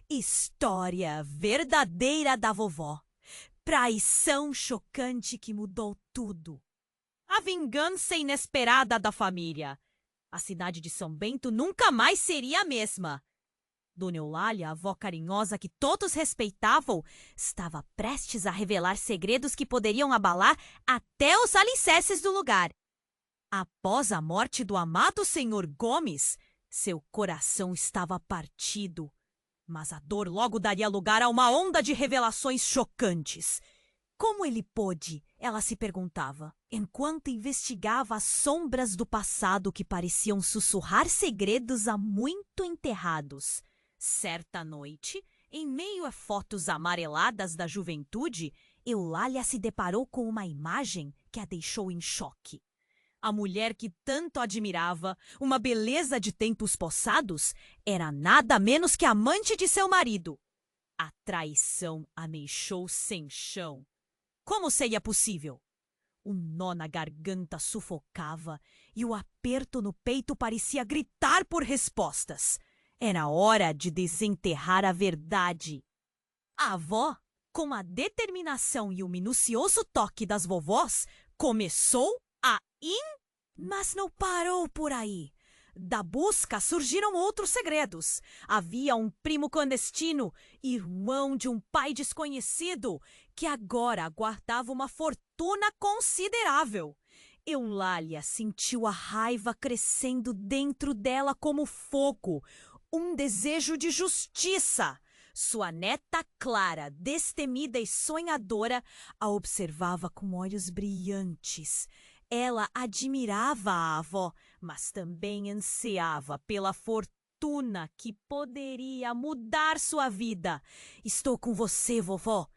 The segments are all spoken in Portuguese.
História verdadeira da vovó. Traição chocante que mudou tudo. A vingança inesperada da família. A cidade de São Bento nunca mais seria a mesma. Dona Eulália, a avó carinhosa que todos respeitavam, estava prestes a revelar segredos que poderiam abalar até os alicerces do lugar. Após a morte do amado senhor Gomes, seu coração estava partido. Mas a dor logo daria lugar a uma onda de revelações chocantes. Como ele pôde? Ela se perguntava, enquanto investigava as sombras do passado que pareciam sussurrar segredos há muito enterrados. Certa noite, em meio a fotos amareladas da juventude, Eulália se deparou com uma imagem que a deixou em choque. A mulher que tanto admirava, uma beleza de tempos passados, era nada menos que amante de seu marido. A traição a deixou sem chão. Como seria possível? O nó na garganta sufocava e o aperto no peito parecia gritar por respostas. Era hora de desenterrar a verdade. A avó, com a determinação e o minucioso toque das vovós, começou a Mas não parou por aí. Da busca surgiram outros segredos. Havia um primo clandestino, irmão de um pai desconhecido, que agora guardava uma fortuna considerável. Eulália sentiu a raiva crescendo dentro dela como fogo, um desejo de justiça. Sua neta Clara, destemida e sonhadora, a observava com olhos brilhantes. Ela admirava a avó, mas também ansiava pela fortuna que poderia mudar sua vida. Estou com você, vovó,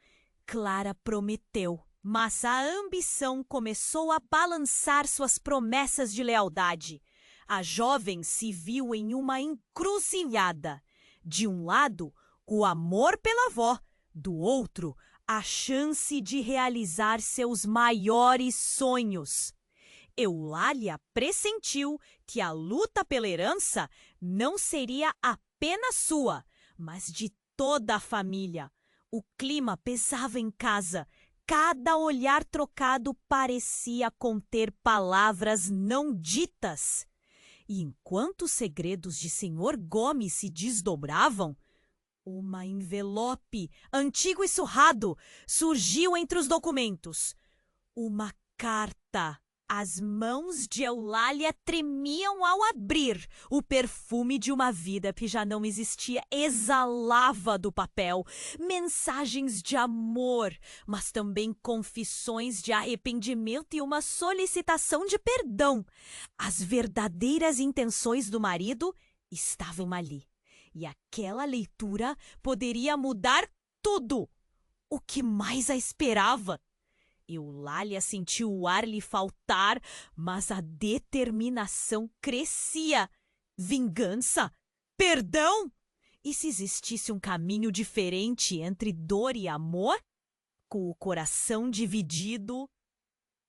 Clara prometeu. Mas a ambição começou a balançar suas promessas de lealdade. A jovem se viu em uma encruzilhada. De um lado, o amor pela avó, do outro, a chance de realizar seus maiores sonhos. Eulália pressentiu que a luta pela herança não seria apenas sua, mas de toda a família. O clima pesava em casa. Cada olhar trocado parecia conter palavras não ditas. E enquanto os segredos de Senhor Gomes se desdobravam, uma envelope, antigo e surrado, surgiu entre os documentos. Uma carta. As mãos de Eulália tremiam ao abrir. O perfume de uma vida que já não existia exalava do papel. Mensagens de amor, mas também confissões de arrependimento e uma solicitação de perdão. As verdadeiras intenções do marido estavam ali. E aquela leitura poderia mudar tudo. O que mais a esperava? Eulália sentiu o ar lhe faltar, mas a determinação crescia. Vingança? Perdão? E se existisse um caminho diferente entre dor e amor? Com o coração dividido,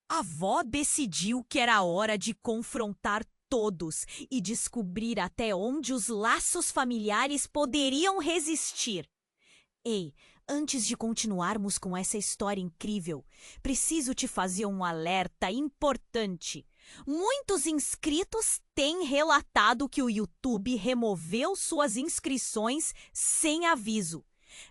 a avó decidiu que era hora de confrontar todos e descobrir até onde os laços familiares poderiam resistir. Ei, antes de continuarmos com essa história incrível, preciso te fazer um alerta importante. Muitos inscritos têm relatado que o YouTube removeu suas inscrições sem aviso.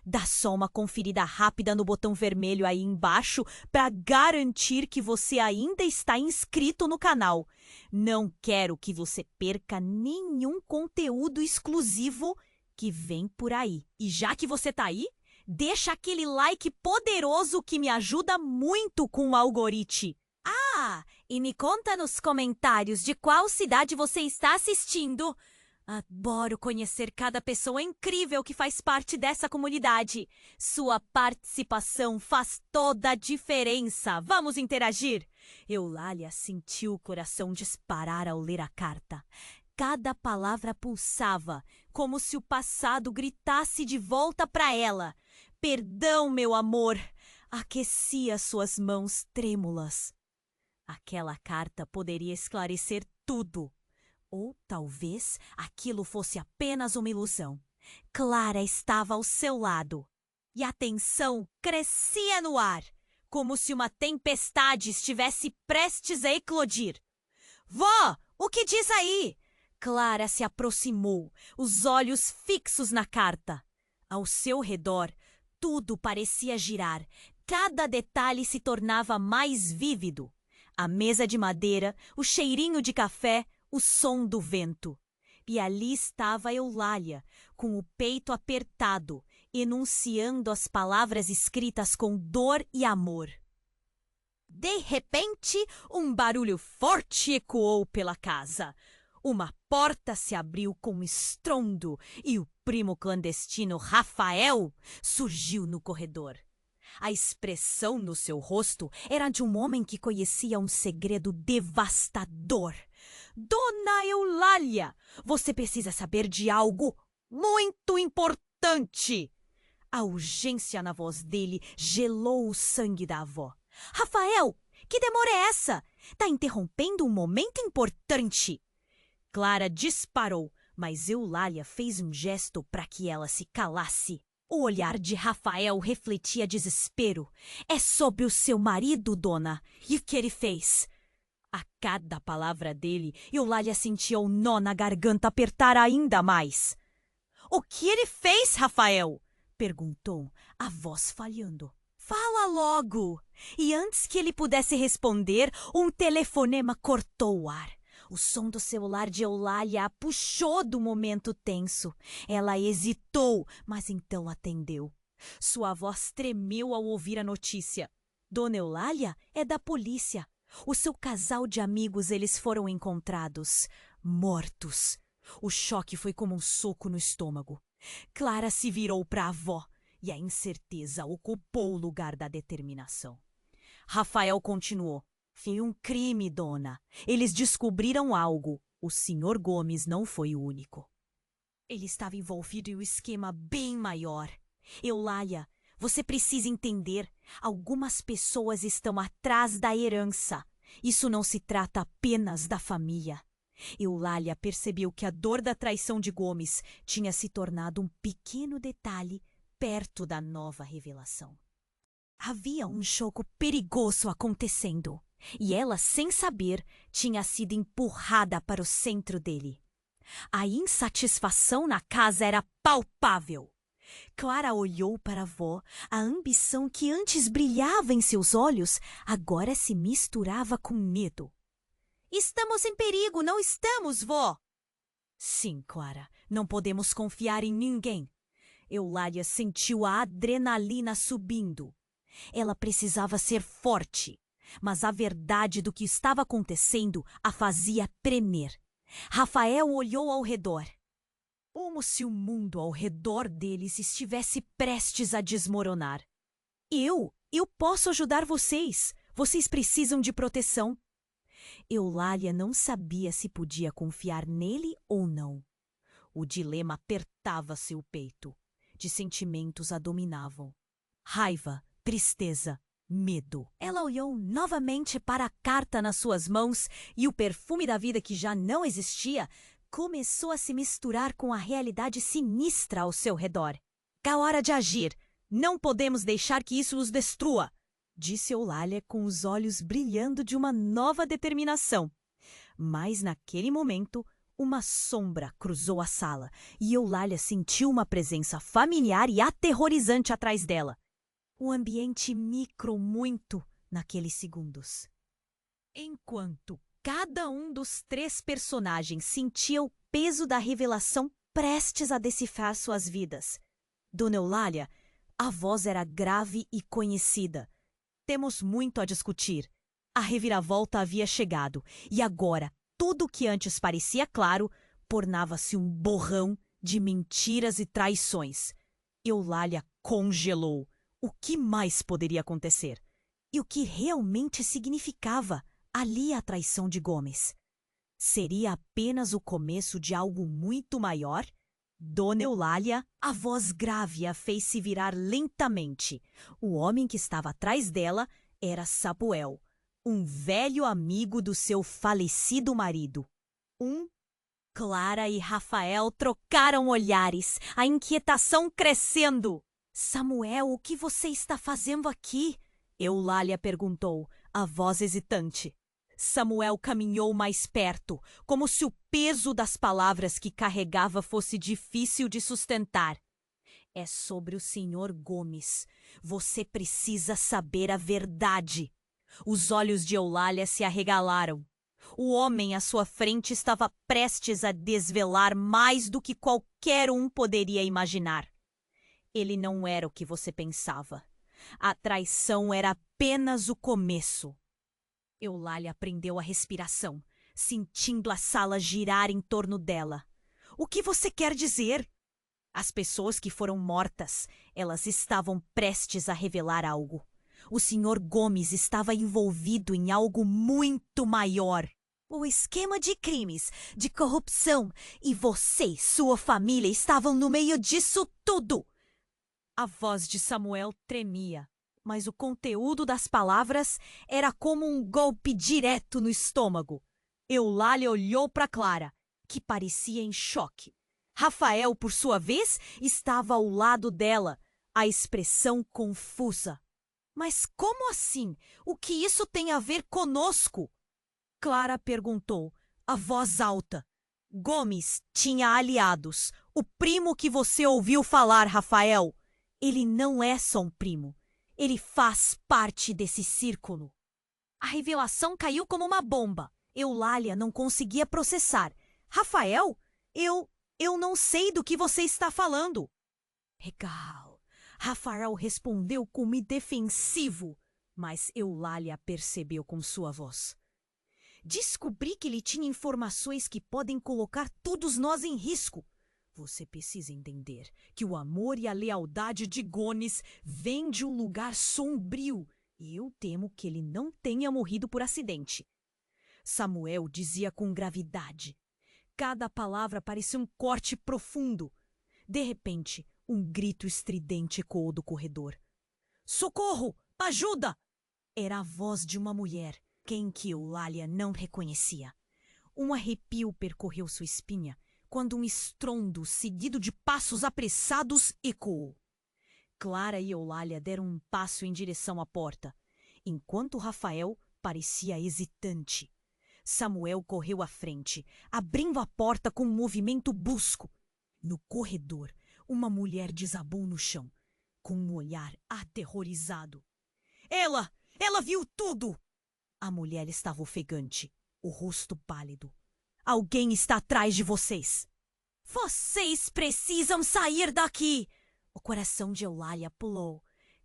Dá só uma conferida rápida no botão vermelho aí embaixo para garantir que você ainda está inscrito no canal. Não quero que você perca nenhum conteúdo exclusivo que vem por aí. E já que você tá aí, deixa aquele like poderoso que me ajuda muito com o algoritmo. Ah, e me conta nos comentários de qual cidade você está assistindo. Adoro conhecer cada pessoa incrível que faz parte dessa comunidade. Sua participação faz toda a diferença. Vamos interagir? Eulália sentiu o coração disparar ao ler a carta. Cada palavra pulsava, como se o passado gritasse de volta para ela. Perdão, meu amor! Aquecia suas mãos trêmulas. Aquela carta poderia esclarecer tudo. Ou talvez aquilo fosse apenas uma ilusão. Clara estava ao seu lado, e a tensão crescia no ar, como se uma tempestade estivesse prestes a eclodir. Vó, o que diz aí? Clara se aproximou, os olhos fixos na carta. Ao seu redor, tudo parecia girar, cada detalhe se tornava mais vívido. A mesa de madeira, o cheirinho de café, o som do vento. E ali estava Eulália, com o peito apertado, enunciando as palavras escritas com dor e amor. De repente, um barulho forte ecoou pela casa. Uma porta se abriu com estrondo e o primo clandestino Rafael surgiu no corredor. A expressão no seu rosto era de um homem que conhecia um segredo devastador. Dona Eulália, você precisa saber de algo muito importante. A urgência na voz dele gelou o sangue da avó. Rafael, que demora é essa? Tá interrompendo um momento importante. Clara disparou, mas Eulália fez um gesto para que ela se calasse. O olhar de Rafael refletia desespero. É sobre o seu marido, dona. E o que ele fez? A cada palavra dele, Eulália sentia o nó na garganta apertar ainda mais. O que ele fez, Rafael? Perguntou, a voz falhando. Fala logo! E antes que ele pudesse responder, um telefonema cortou o ar. O som do celular de Eulália a puxou do momento tenso. Ela hesitou, mas então atendeu. Sua voz tremeu ao ouvir a notícia. Dona Eulália é da polícia. O seu casal de amigos, eles foram encontrados mortos. O choque foi como um soco no estômago. Clara se virou para a avó e a incerteza ocupou o lugar da determinação. Rafael continuou. Foi um crime, dona. Eles descobriram algo. O Sr. Gomes não foi o único. Ele estava envolvido em um esquema bem maior. Eulália, você precisa entender. Algumas pessoas estão atrás da herança. Isso não se trata apenas da família. Eulália percebeu que a dor da traição de Gomes tinha se tornado um pequeno detalhe perto da nova revelação. Havia um jogo perigoso acontecendo. E ela, sem saber, tinha sido empurrada para o centro dele. A insatisfação na casa era palpável. Clara olhou para a avó. A ambição que antes brilhava em seus olhos agora se misturava com medo. Estamos em perigo, não estamos, vó? Sim, Clara, não podemos confiar em ninguém. Eulália sentiu a adrenalina subindo. Ela precisava ser forte. Mas a verdade do que estava acontecendo a fazia tremer. Rafael olhou ao redor. Como se o mundo ao redor deles estivesse prestes a desmoronar. Eu posso ajudar vocês. Vocês precisam de proteção. Eulália não sabia se podia confiar nele ou não. O dilema apertava seu peito. De sentimentos a dominavam. Raiva, tristeza, medo. Ela olhou novamente para a carta nas suas mãos e o perfume da vida que já não existia começou a se misturar com a realidade sinistra ao seu redor. É hora de agir. Não podemos deixar que isso nos destrua, disse Eulália com os olhos brilhando de uma nova determinação. Mas naquele momento, uma sombra cruzou a sala e Eulália sentiu uma presença familiar e aterrorizante atrás dela. O ambiente microu muito naqueles segundos. Enquanto cada um dos 3 personagens sentia o peso da revelação prestes a decifrar suas vidas. Dona Eulália, a voz era grave e conhecida. Temos muito a discutir. A reviravolta havia chegado e agora tudo o que antes parecia claro tornava-se um borrão de mentiras e traições. Eulália congelou. O que mais poderia acontecer? E o que realmente significava ali a traição de Gomes? Seria apenas o começo de algo muito maior? Dona Eulália, a voz grave a fez se virar lentamente. O homem que estava atrás dela era Samuel, um velho amigo do seu falecido marido. Um Clara e Rafael trocaram olhares, a inquietação crescendo. Samuel, o que você está fazendo aqui? Eulália perguntou, a voz hesitante. Samuel caminhou mais perto, como se o peso das palavras que carregava fosse difícil de sustentar. É sobre o Sr. Gomes. Você precisa saber a verdade. Os olhos de Eulália se arregalaram. O homem à sua frente estava prestes a desvelar mais do que qualquer um poderia imaginar. Ele não era o que você pensava. A traição era apenas o começo. Eulália prendeu a respiração, sentindo a sala girar em torno dela. O que você quer dizer? As pessoas que foram mortas, elas estavam prestes a revelar algo. O Sr. Gomes estava envolvido em algo muito maior. O esquema de crimes, de corrupção, e você e sua família estavam no meio disso tudo. A voz de Samuel tremia, mas o conteúdo das palavras era como um golpe direto no estômago. Eulália olhou para Clara, que parecia em choque. Rafael, por sua vez, estava ao lado dela, a expressão confusa. Mas como assim? O que isso tem a ver conosco? Clara perguntou, a voz alta. Gomes tinha aliados. O primo que você ouviu falar, Rafael. Ele não é só um primo. Ele faz parte desse círculo. A revelação caiu como uma bomba. Eulália não conseguia processar. Rafael? Eu não sei do que você está falando. Legal. Rafael respondeu como indefensivo, mas Eulália percebeu com sua voz. Descobri que ele tinha informações que podem colocar todos nós em risco. Você precisa entender que o amor e a lealdade de Gomes vêm de um lugar sombrio e eu temo que ele não tenha morrido por acidente. Samuel dizia com gravidade. Cada palavra parecia um corte profundo. De repente, um grito estridente ecoou do corredor. Socorro! Ajuda! Era a voz de uma mulher, quem que Eulália não reconhecia. Um arrepio percorreu sua espinha, quando um estrondo seguido de passos apressados ecoou. Clara e Eulália deram um passo em direção à porta, enquanto Rafael parecia hesitante. Samuel correu à frente, abrindo a porta com um movimento brusco. No corredor, uma mulher desabou no chão, com um olhar aterrorizado. Ela viu tudo! A mulher estava ofegante, o rosto pálido. Alguém está atrás de vocês. Vocês precisam sair daqui! O coração de Eulália pulou.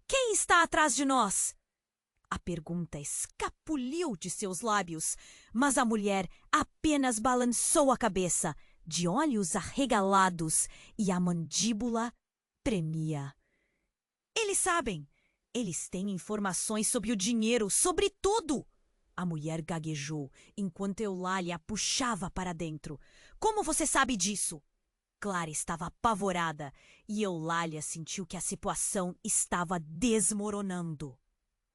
Quem está atrás de nós? A pergunta escapuliu de seus lábios, mas a mulher apenas balançou a cabeça, de olhos arregalados, e a mandíbula tremia. Eles sabem. Eles têm informações sobre o dinheiro, sobre tudo. A mulher gaguejou, enquanto Eulália a puxava para dentro. Como você sabe disso? Clara estava apavorada, e Eulália sentiu que a situação estava desmoronando.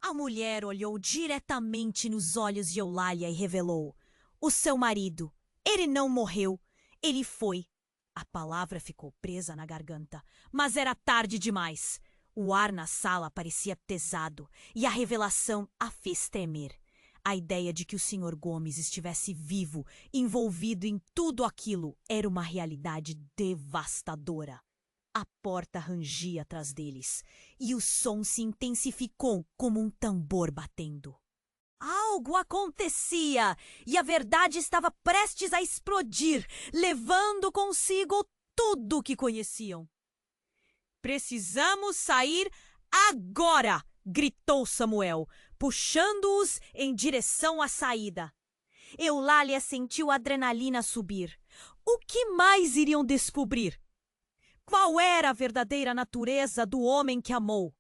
A mulher olhou diretamente nos olhos de Eulália e revelou. O seu marido. Ele não morreu. Ele foi. A palavra ficou presa na garganta, mas era tarde demais. O ar na sala parecia pesado e a revelação a fez tremer. A ideia de que o Sr. Gomes estivesse vivo, envolvido em tudo aquilo, era uma realidade devastadora. A porta rangia atrás deles e o som se intensificou como um tambor batendo. Algo acontecia e a verdade estava prestes a explodir, levando consigo tudo o que conheciam. Precisamos sair agora! Gritou Samuel, puxando-os em direção à saída. Eulália sentiu a adrenalina subir. O que mais iriam descobrir? Qual era a verdadeira natureza do homem que amou?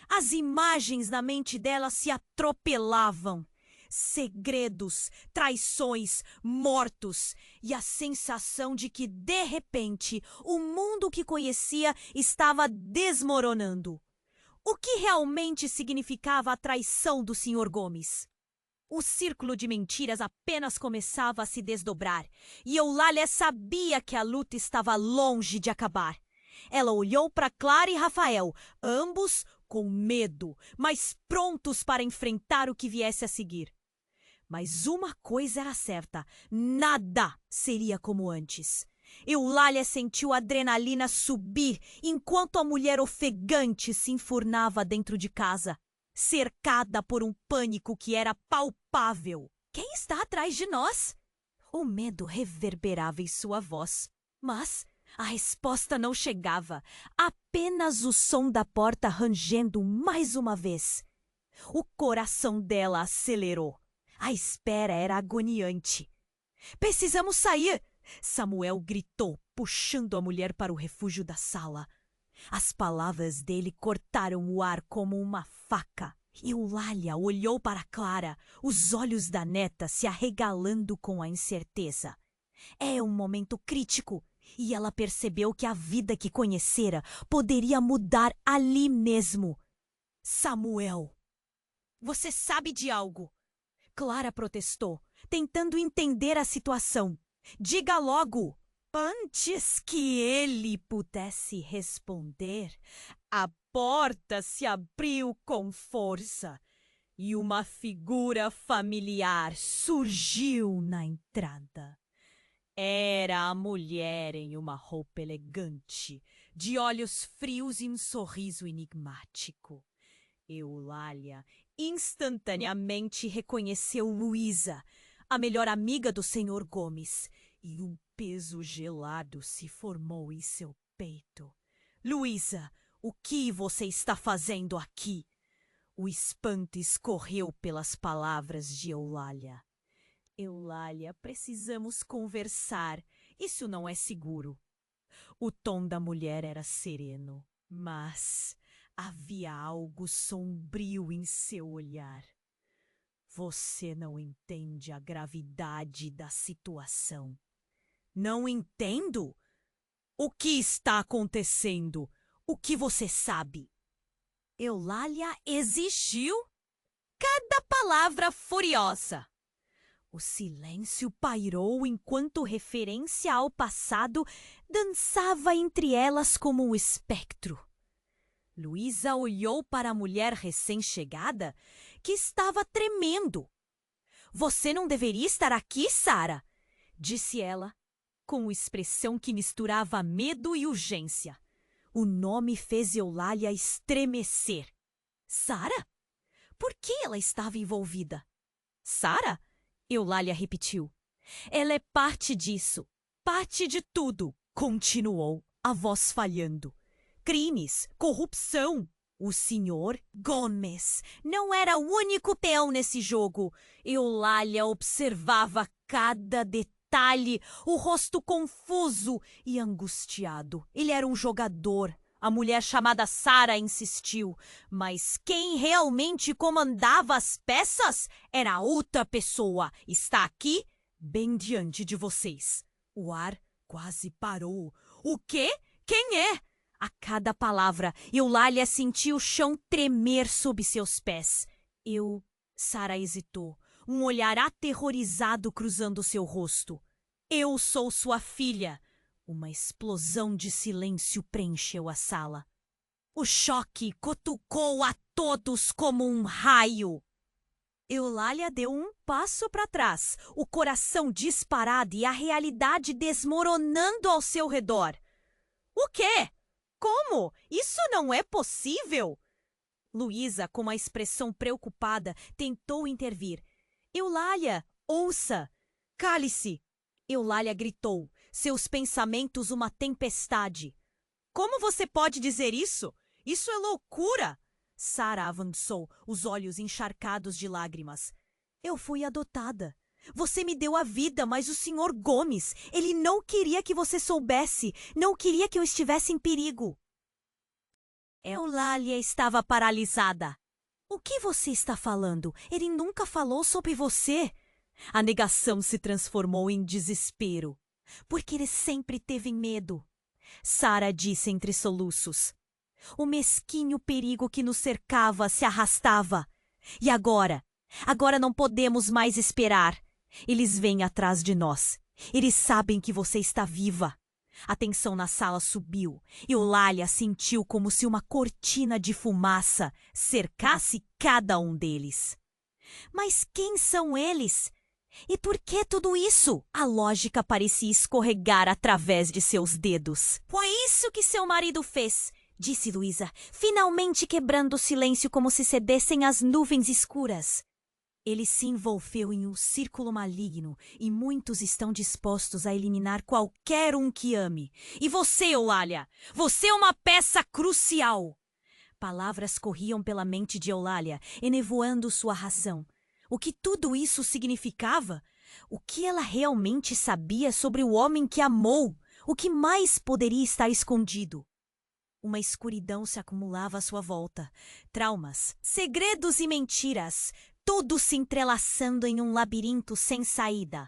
As imagens na mente dela se atropelavam. Segredos, traições, mortos e a sensação de que, de repente, o mundo que conhecia estava desmoronando. O que realmente significava a traição do Sr. Gomes? O círculo de mentiras apenas começava a se desdobrar, e Eulália sabia que a luta estava longe de acabar. Ela olhou para Clara e Rafael, ambos com medo, mas prontos para enfrentar o que viesse a seguir. Mas uma coisa era certa, nada seria como antes. Eulália sentiu a adrenalina subir enquanto a mulher ofegante se enfurnava dentro de casa, cercada por um pânico que era palpável. Quem está atrás de nós? O medo reverberava em sua voz, mas a resposta não chegava, apenas o som da porta rangendo mais uma vez. O coração dela acelerou. A espera era agoniante. Precisamos sair! Samuel gritou, puxando a mulher para o refúgio da sala. As palavras dele cortaram o ar como uma faca. Eulália olhou para Clara, os olhos da neta se arregalando com a incerteza. É um momento crítico, e ela percebeu que a vida que conhecera poderia mudar ali mesmo. Samuel, você sabe de algo? Clara protestou, tentando entender a situação. Diga logo! Antes que ele pudesse responder, a porta se abriu com força e uma figura familiar surgiu na entrada. Era a mulher em uma roupa elegante, de olhos frios e um sorriso enigmático. Eulália instantaneamente reconheceu Luísa, a melhor amiga do Senhor Gomes, e um peso gelado se formou em seu peito. Luísa, o que você está fazendo aqui? O espanto escorreu pelas palavras de Eulália. Eulália, precisamos conversar. Isso não é seguro. O tom da mulher era sereno, mas havia algo sombrio em seu olhar. Você não entende a gravidade da situação. Não entendo? O que está acontecendo? O que você sabe? Eulália exigiu cada palavra furiosa. O silêncio pairou enquanto referência ao passado dançava entre elas como um espectro. Luísa olhou para a mulher recém-chegada, que estava tremendo. Você não deveria estar aqui, Sara, disse ela, com expressão que misturava medo e urgência. O nome fez Eulália estremecer. Sara? Por que ela estava envolvida? Sara? Eulália repetiu. Ela é parte disso, parte de tudo, continuou, a voz falhando. Crimes, corrupção. O senhor Gomes não era o único peão nesse jogo. Eulália observava cada detalhe, o rosto confuso e angustiado. Ele era um jogador. A mulher chamada Sara insistiu, mas quem realmente comandava as peças era outra pessoa. Está aqui, bem diante de vocês. O ar quase parou. O quê? Quem é? A cada palavra, Eulália sentiu o chão tremer sob seus pés. Sara hesitou, um olhar aterrorizado cruzando seu rosto. Eu sou sua filha. Uma explosão de silêncio preencheu a sala. O choque cutucou a todos como um raio. Eulália deu um passo para trás, o coração disparado e a realidade desmoronando ao seu redor. O quê? Como? Isso não é possível! Luísa, com uma expressão preocupada, tentou intervir. Eulália, ouça! Cale-se! Eulália gritou, seus pensamentos uma tempestade. Como você pode dizer isso? Isso é loucura! Sara avançou, os olhos encharcados de lágrimas. Eu fui adotada. Você me deu a vida, mas o Sr. Gomes, ele não queria que você soubesse, não queria que eu estivesse em perigo. Eulália estava paralisada. O que você está falando? Ele nunca falou sobre você. A negação se transformou em desespero, porque ele sempre teve medo. Sara disse entre soluços. O mesquinho perigo que nos cercava se arrastava. E agora, Agora não podemos mais esperar. Eles vêm atrás de nós. Eles sabem que você está viva. A tensão na sala subiu e Eulalia sentiu como se uma cortina de fumaça cercasse cada um deles. Mas quem são eles? E por que tudo isso? A lógica parecia escorregar através de seus dedos. Foi isso que seu marido fez, disse Luísa, finalmente quebrando o silêncio como se cedessem às nuvens escuras. Ele se envolveu em um círculo maligno e muitos estão dispostos a eliminar qualquer um que ame. E você, Eulalia, você é uma peça crucial. Palavras corriam pela mente de Eulalia, enevoando sua razão. O que tudo isso significava? O que ela realmente sabia sobre o homem que amou? O que mais poderia estar escondido? Uma escuridão se acumulava à sua volta. Traumas, segredos e mentiras, tudo se entrelaçando em um labirinto sem saída.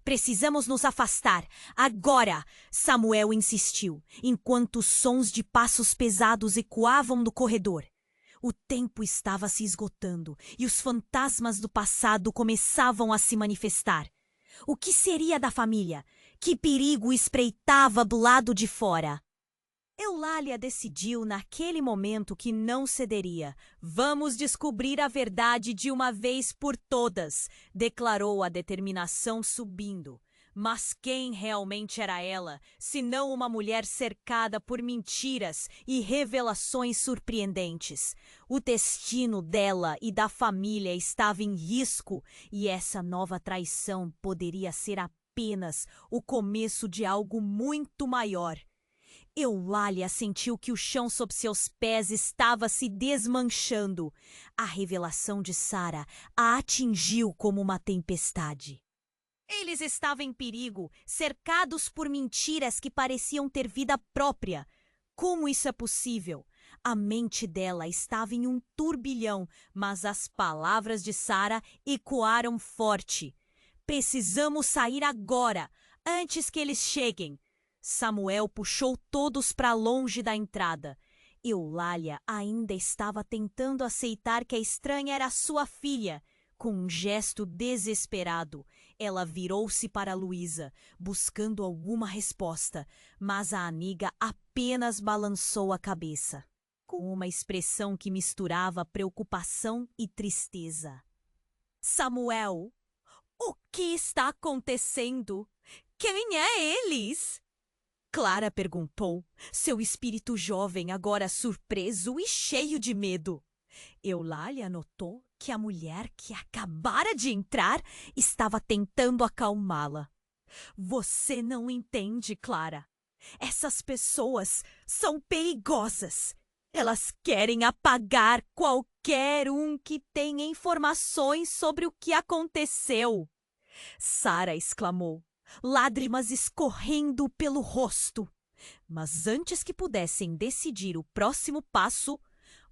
Precisamos nos afastar, agora! Samuel insistiu, enquanto sons de passos pesados ecoavam no corredor. O tempo estava se esgotando e os fantasmas do passado começavam a se manifestar. O que seria da família? Que perigo espreitava do lado de fora? Eulalia decidiu naquele momento que não cederia. Vamos descobrir a verdade de uma vez por todas, declarou a determinação subindo. Mas quem realmente era ela, se não uma mulher cercada por mentiras e revelações surpreendentes? O destino dela e da família estava em risco e essa nova traição poderia ser apenas o começo de algo muito maior. Eulalia sentiu que o chão sob seus pés estava se desmanchando. A revelação de Sara a atingiu como uma tempestade. Eles estavam em perigo, cercados por mentiras que pareciam ter vida própria. Como isso é possível? A mente dela estava em um turbilhão, mas as palavras de Sara ecoaram forte. Precisamos sair agora, antes que eles cheguem. Samuel puxou todos para longe da entrada. Eulalia ainda estava tentando aceitar que a estranha era sua filha. Com um gesto desesperado, ela virou-se para Luísa, buscando alguma resposta, mas a amiga apenas balançou a cabeça, com uma expressão que misturava preocupação e tristeza. Samuel, o que está acontecendo? Quem é eles? Clara perguntou, seu espírito jovem agora surpreso e cheio de medo. Eulalia notou que a mulher que acabara de entrar estava tentando acalmá-la. Você não entende, Clara. Essas pessoas são perigosas. Elas querem apagar qualquer um que tenha informações sobre o que aconteceu. Sara exclamou, lágrimas escorrendo pelo rosto. Mas antes que pudessem decidir o próximo passo,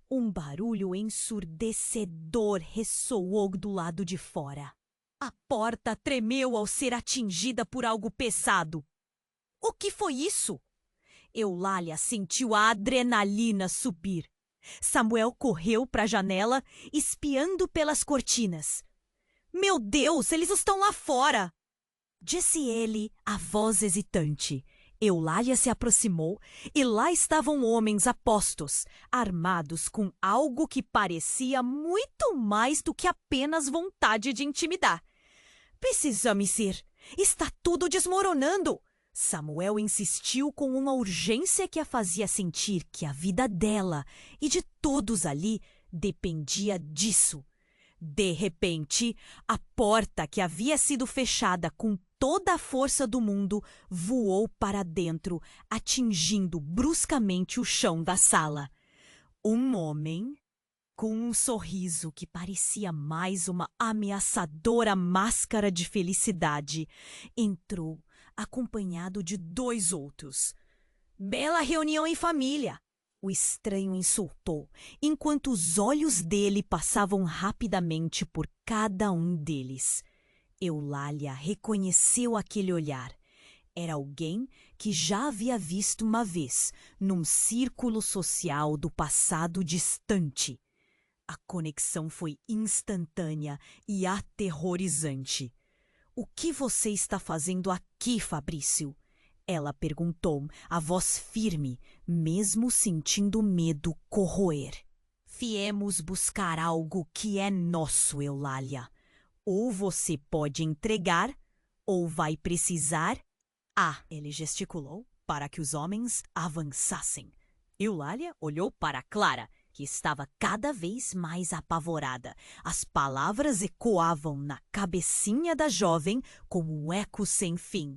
um barulho ensurdecedor ressoou do lado de fora. A porta tremeu ao ser atingida por algo pesado. O que foi isso? Eulalia sentiu a adrenalina subir. Samuel correu para a janela, espiando pelas cortinas. Meu Deus, eles estão lá fora! Disse ele, a voz hesitante. Eulalia se aproximou e lá estavam homens apostos, armados com algo que parecia muito mais do que apenas vontade de intimidar. Precisamos ir. Está tudo desmoronando. Samuel insistiu com uma urgência que a fazia sentir que a vida dela e de todos ali dependia disso. De repente, a porta que havia sido fechada com toda a força do mundo voou para dentro, atingindo bruscamente o chão da sala. Um homem, com um sorriso que parecia mais uma ameaçadora máscara de felicidade, entrou, acompanhado de 2 outros. Bela reunião em família! O estranho insultou, enquanto os olhos dele passavam rapidamente por cada um deles. Eulalia reconheceu aquele olhar. Era alguém que já havia visto uma vez, num círculo social do passado distante. A conexão foi instantânea e aterrorizante. O que você está fazendo aqui, Fabrício? Ela perguntou, a voz firme, mesmo sentindo medo corroer. Viemos buscar algo que é nosso, Eulália. Ou você pode entregar, ou vai precisar... Ele gesticulou para que os homens avançassem. Eulália olhou para Clara, que estava cada vez mais apavorada. As palavras ecoavam na cabecinha da jovem como um eco sem fim.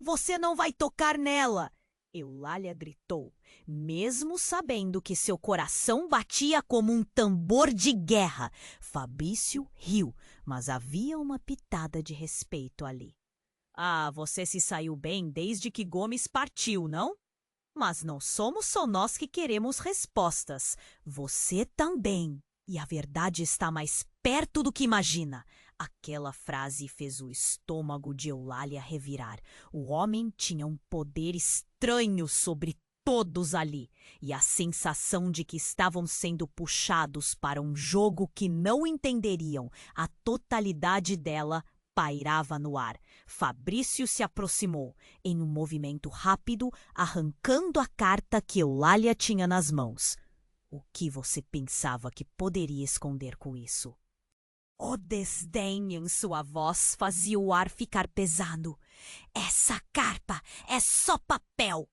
Você não vai tocar nela! Eulália gritou, mesmo sabendo que seu coração batia como um tambor de guerra. Fabrício riu, mas havia uma pitada de respeito ali. Você se saiu bem desde que Gomes partiu, não? Mas não somos só nós que queremos respostas. Você também. E a verdade está mais perto do que imagina. Aquela frase fez o estômago de Eulália revirar. O homem tinha um poder estranho sobre todos ali, e a sensação de que estavam sendo puxados para um jogo que não entenderiam a totalidade dela pairava no ar. Fabrício se aproximou, em um movimento rápido, arrancando a carta que Eulália tinha nas mãos. O que você pensava que poderia esconder com isso? O desdém em sua voz fazia o ar ficar pesado. Essa carta é só papel!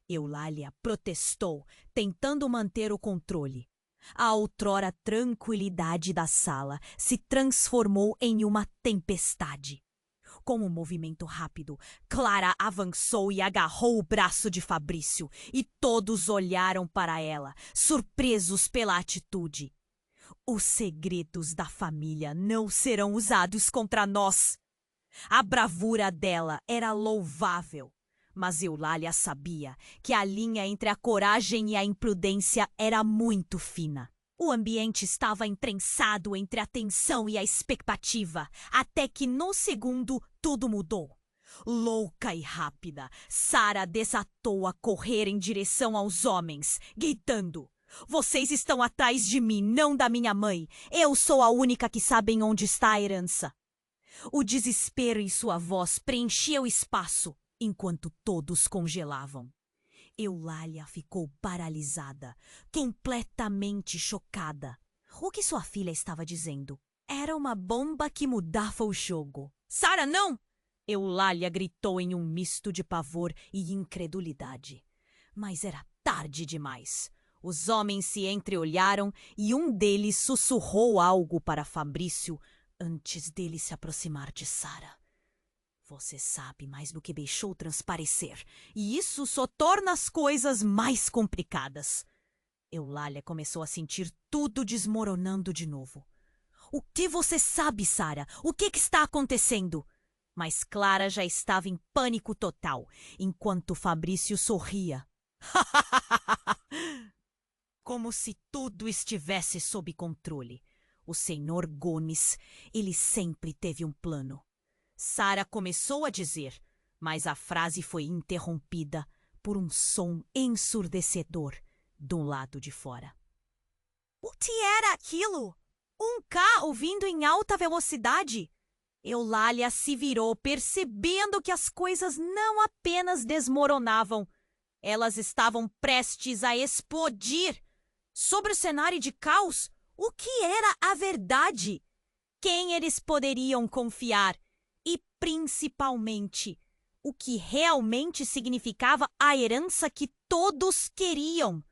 Eulália protestou, tentando manter o controle. A outrora tranquilidade da sala se transformou em uma tempestade. Com um movimento rápido, Clara avançou e agarrou o braço de Fabrício, e todos olharam para ela, surpresos pela atitude. Os segredos da família não serão usados contra nós. A bravura dela era louvável, mas Eulália sabia que a linha entre a coragem e a imprudência era muito fina. O ambiente estava imprensado entre a tensão e a expectativa, até que, no segundo, tudo mudou. Louca e rápida, Sara desatou a correr em direção aos homens, gritando: Vocês estão atrás de mim, não da minha mãe. Eu sou a única que sabe onde está a herança. O desespero em sua voz preenchia o espaço, enquanto todos congelavam. Eulália ficou paralisada, completamente chocada. O que sua filha estava dizendo? Era uma bomba que mudava o jogo. Sara, não! Eulália gritou em um misto de pavor e incredulidade. Mas era tarde demais. Os homens se entreolharam e um deles sussurrou algo para Fabrício antes dele se aproximar de Sara. Você sabe mais do que deixou transparecer, e isso só torna as coisas mais complicadas. Eulália começou a sentir tudo desmoronando de novo. O que você sabe, Sara? O que está acontecendo? Mas Clara já estava em pânico total, enquanto Fabrício sorria. Como se tudo estivesse sob controle. O senhor Gomes, ele sempre teve um plano. Sara começou a dizer, mas a frase foi interrompida por um som ensurdecedor do lado de fora. O que era aquilo? Um carro vindo em alta velocidade? Eulália se virou, percebendo que as coisas não apenas desmoronavam, elas estavam prestes a explodir. Sobre o cenário de caos, o que era a verdade? Quem eles poderiam confiar? E, principalmente, o que realmente significava a herança que todos queriam.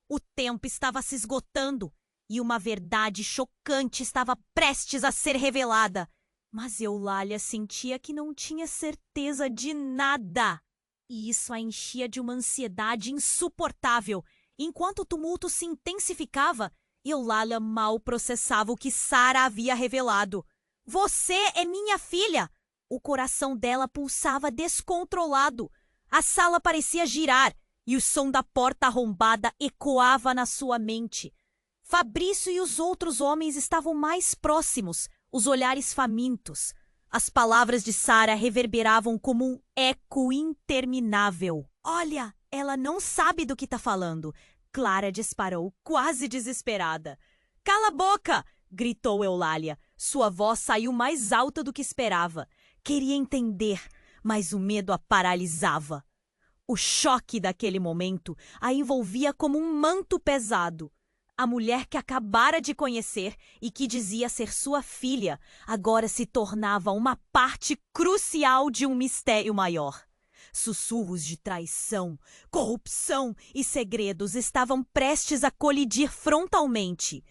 O tempo estava se esgotando e uma verdade chocante estava prestes a ser revelada. Mas Eulália sentia que não tinha certeza de nada. E isso a enchia de uma ansiedade insuportável. Enquanto o tumulto se intensificava, Eulália mal processava o que Sara havia revelado. Você é minha filha! O coração dela pulsava descontrolado. A sala parecia girar e o som da porta arrombada ecoava na sua mente. Fabrício e os outros homens estavam mais próximos, os olhares famintos. As palavras de Sara reverberavam como um eco interminável. Olha, ela não sabe do que está falando. Clara disparou, quase desesperada. Cala a boca! Gritou Eulália. Sua voz saiu mais alta do que esperava. Queria entender, mas o medo a paralisava. O choque daquele momento a envolvia como um manto pesado. A mulher que acabara de conhecer e que dizia ser sua filha, agora se tornava uma parte crucial de um mistério maior. Sussurros de traição, corrupção e segredos estavam prestes a colidir frontalmente.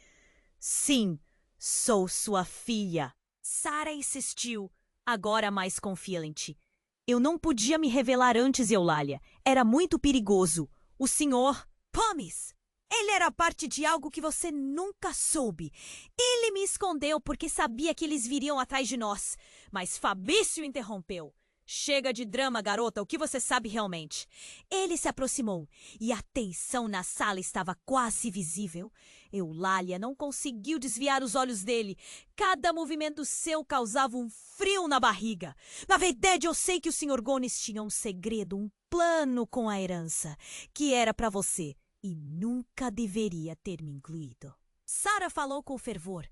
Sim, sou sua filha. Sara insistiu, agora mais confiante. Eu não podia me revelar antes, Eulália. Era muito perigoso. O senhor... Pomes! Ele era parte de algo que você nunca soube. Ele me escondeu porque sabia que eles viriam atrás de nós. Mas Fabrício interrompeu. Chega de drama, garota, o que você sabe realmente? Ele se aproximou e a tensão na sala estava quase visível. Eulália não conseguiu desviar os olhos dele. Cada movimento seu causava um frio na barriga. Na verdade, eu sei que o Sr. Gomes tinha um segredo, um plano com a herança, que era para você. E nunca deveria ter me incluído. Sara falou com fervor,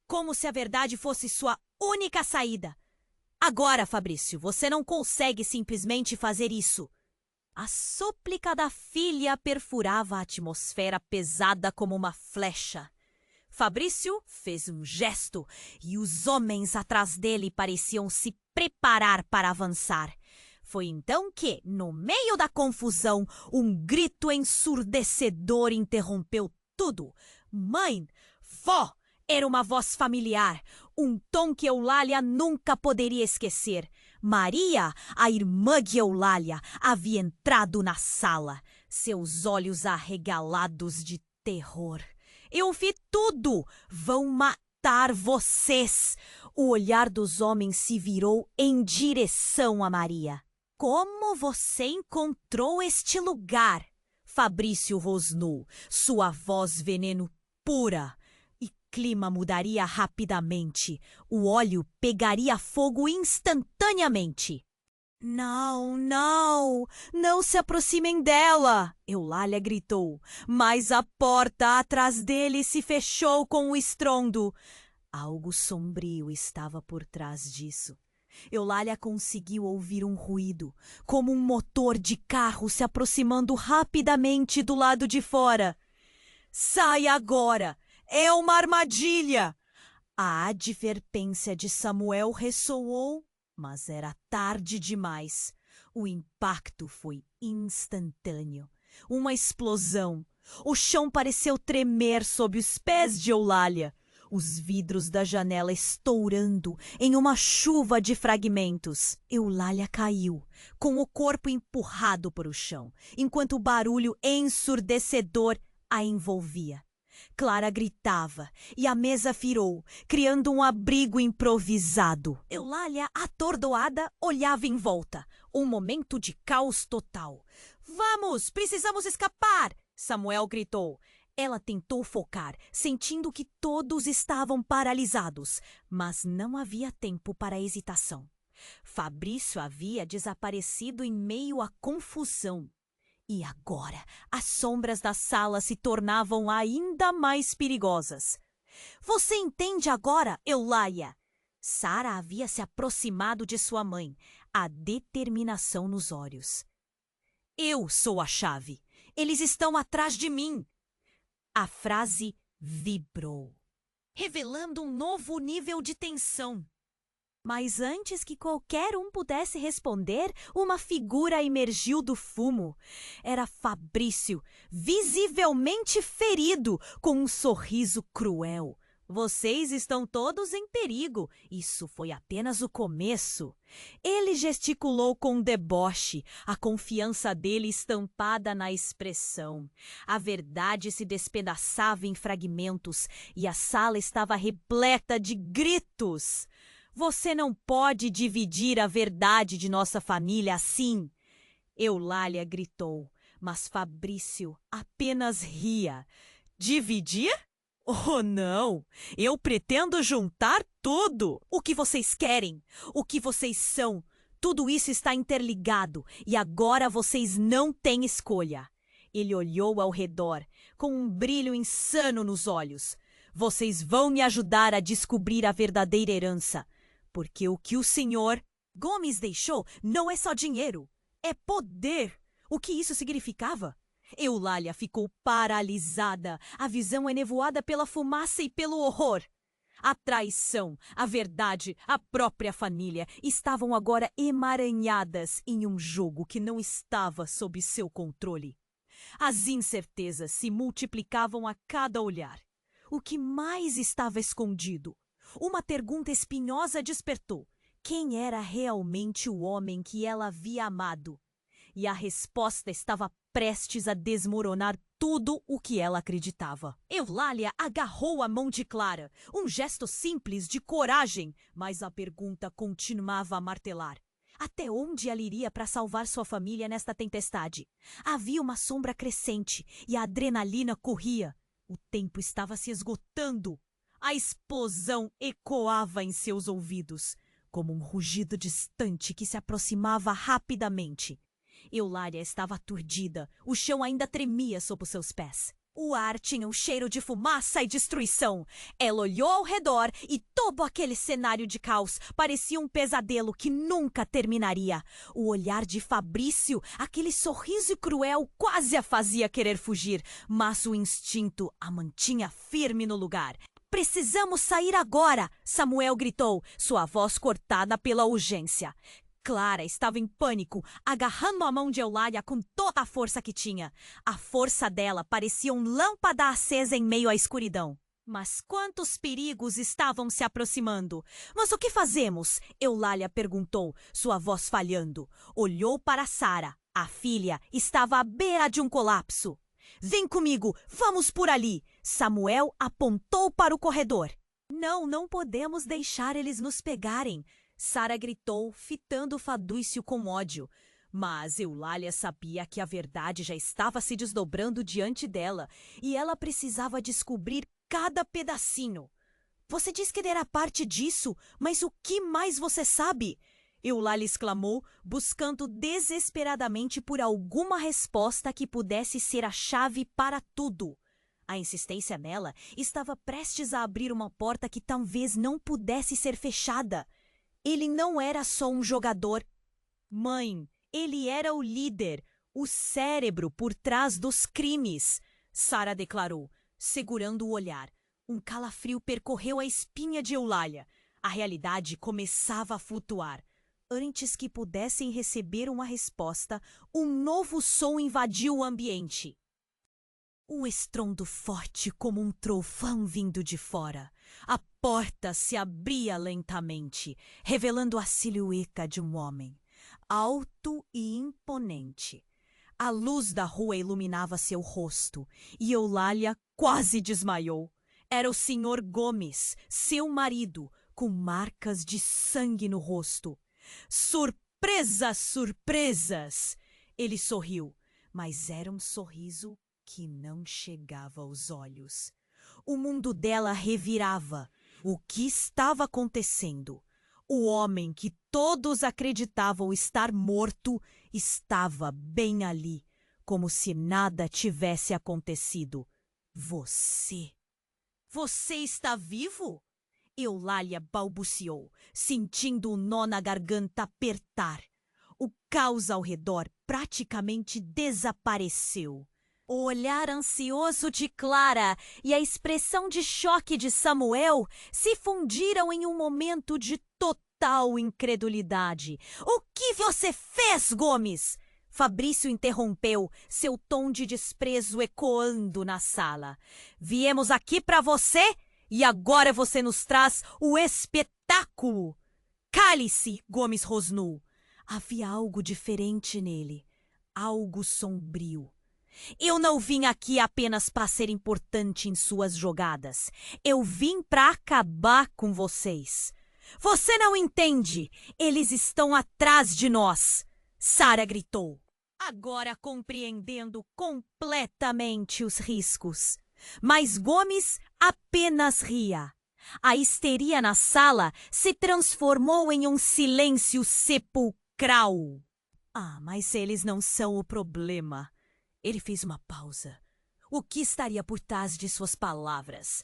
como se a verdade fosse sua única saída. Agora, Fabrício, você não consegue simplesmente fazer isso. A súplica da filha perfurava a atmosfera pesada como uma flecha. Fabrício fez um gesto e os homens atrás dele pareciam se preparar para avançar. Foi então que, no meio da confusão, um grito ensurdecedor interrompeu tudo. Mãe! Vó! Era uma voz familiar, um tom que Eulália nunca poderia esquecer. Maria, a irmã de Eulália, havia entrado na sala, seus olhos arregalados de terror. Eu vi tudo! Vão matar vocês! O olhar dos homens se virou em direção a Maria. Como você encontrou este lugar? Fabrício rosnou, sua voz veneno pura. E clima mudaria rapidamente. O óleo pegaria fogo instantaneamente. Não, não! Não se aproximem dela! Eulália gritou, mas a porta atrás dele se fechou com um estrondo. Algo sombrio estava por trás disso. Eulália conseguiu ouvir um ruído, como um motor de carro se aproximando rapidamente do lado de fora. Sai agora! É uma armadilha! A advertência de Samuel ressoou, mas era tarde demais. O impacto foi instantâneo. Uma explosão. O chão pareceu tremer sob os pés de Eulália. Os vidros da janela estourando em uma chuva de fragmentos. Eulália caiu, com o corpo empurrado para o chão, enquanto o barulho ensurdecedor a envolvia. Clara gritava e a mesa virou, criando um abrigo improvisado. Eulália, atordoada, olhava em volta. Um momento de caos total. Vamos, precisamos escapar! Samuel gritou. Ela tentou focar, sentindo que todos estavam paralisados, mas não havia tempo para hesitação. Fabrício havia desaparecido em meio à confusão. E agora, as sombras da sala se tornavam ainda mais perigosas. Você entende agora, Eulália? Sara havia se aproximado de sua mãe, a determinação nos olhos. Eu sou a chave. Eles estão atrás de mim. A frase vibrou, revelando um novo nível de tensão. Mas antes que qualquer um pudesse responder, uma figura emergiu do fumo. Era Fabrício, visivelmente ferido, com um sorriso cruel. Vocês estão todos em perigo. Isso foi apenas o começo. Ele gesticulou com deboche, a confiança dele estampada na expressão. A verdade se despedaçava em fragmentos e a sala estava repleta de gritos. Você não pode dividir a verdade de nossa família assim. Eulália gritou, mas Fabrício apenas ria. Dividir? Oh, não! Eu pretendo juntar tudo! O que vocês querem? O que vocês são? Tudo isso está interligado e agora vocês não têm escolha. Ele olhou ao redor, com um brilho insano nos olhos. Vocês vão me ajudar a descobrir a verdadeira herança, porque o que o senhor Gomes deixou não é só dinheiro, é poder. O que isso significava? Eulália ficou paralisada, a visão enevoada pela fumaça e pelo horror. A traição, a verdade, a própria família estavam agora emaranhadas em um jogo que não estava sob seu controle. As incertezas se multiplicavam a cada olhar. O que mais estava escondido? Uma pergunta espinhosa despertou. Quem era realmente o homem que ela havia amado? E a resposta estava prestes a desmoronar tudo o que ela acreditava. Eulália agarrou a mão de Clara, um gesto simples de coragem, mas a pergunta continuava a martelar. Até onde ela iria para salvar sua família nesta tempestade? Havia uma sombra crescente e a adrenalina corria. O tempo estava se esgotando. A explosão ecoava em seus ouvidos, como um rugido distante que se aproximava rapidamente. Eulália estava aturdida, o chão ainda tremia sob os seus pés. O ar tinha um cheiro de fumaça e destruição. Ela olhou ao redor e todo aquele cenário de caos parecia um pesadelo que nunca terminaria. O olhar de Fabrício, aquele sorriso cruel, quase a fazia querer fugir, mas o instinto a mantinha firme no lugar. "Precisamos sair agora!" Samuel gritou, sua voz cortada pela urgência. Clara estava em pânico, agarrando a mão de Eulália com toda a força que tinha. A força dela parecia uma lâmpada acesa em meio à escuridão. Mas quantos perigos estavam se aproximando? "Mas o que fazemos?" Eulália perguntou, sua voz falhando. Olhou para Sara. A filha estava à beira de um colapso. "Vem comigo, vamos por ali!" Samuel apontou para o corredor. Não podemos deixar eles nos pegarem!" Sara gritou, fitando Fabrício com ódio. Mas Eulália sabia que a verdade já estava se desdobrando diante dela e ela precisava descobrir cada pedacinho. "Você diz que era parte disso, mas o que mais você sabe?" Eulália exclamou, buscando desesperadamente por alguma resposta que pudesse ser a chave para tudo. A insistência nela estava prestes a abrir uma porta que talvez não pudesse ser fechada. Ele não era só um jogador. Mãe, ele era o líder, o cérebro por trás dos crimes, Sara declarou, segurando o olhar. Um calafrio percorreu a espinha de Eulália. A realidade começava a flutuar. Antes que pudessem receber uma resposta, um novo som invadiu o ambiente. Um estrondo forte como um trovão vindo de fora. A porta se abria lentamente, revelando a silhueta de um homem, alto e imponente. A luz da rua iluminava seu rosto, e Eulália quase desmaiou. Era o Sr. Gomes, seu marido, com marcas de sangue no rosto. "Surpresas, surpresas!" Ele sorriu, mas era um sorriso que não chegava aos olhos. O mundo dela revirava. O que estava acontecendo? O homem que todos acreditavam estar morto estava bem ali, como se nada tivesse acontecido. Você está vivo? Eulália balbuciou, sentindo o nó na garganta apertar. O caos ao redor praticamente desapareceu. O olhar ansioso de Clara e a expressão de choque de Samuel se fundiram em um momento de total incredulidade. "O que você fez, Gomes?" Fabrício interrompeu, seu tom de desprezo ecoando na sala. "Viemos aqui para você e agora você nos traz o espetáculo." "Cale-se!" Gomes rosnou. Havia algo diferente nele, algo sombrio. "Eu não vim aqui apenas para ser importante em suas jogadas. Eu vim para acabar com vocês." "Você não entende! Eles estão atrás de nós!" Sara gritou, agora compreendendo completamente os riscos. Mas Gomes apenas ria. A histeria na sala se transformou em um silêncio sepulcral. Mas eles não são o problema." Ele fez uma pausa. O que estaria por trás de suas palavras?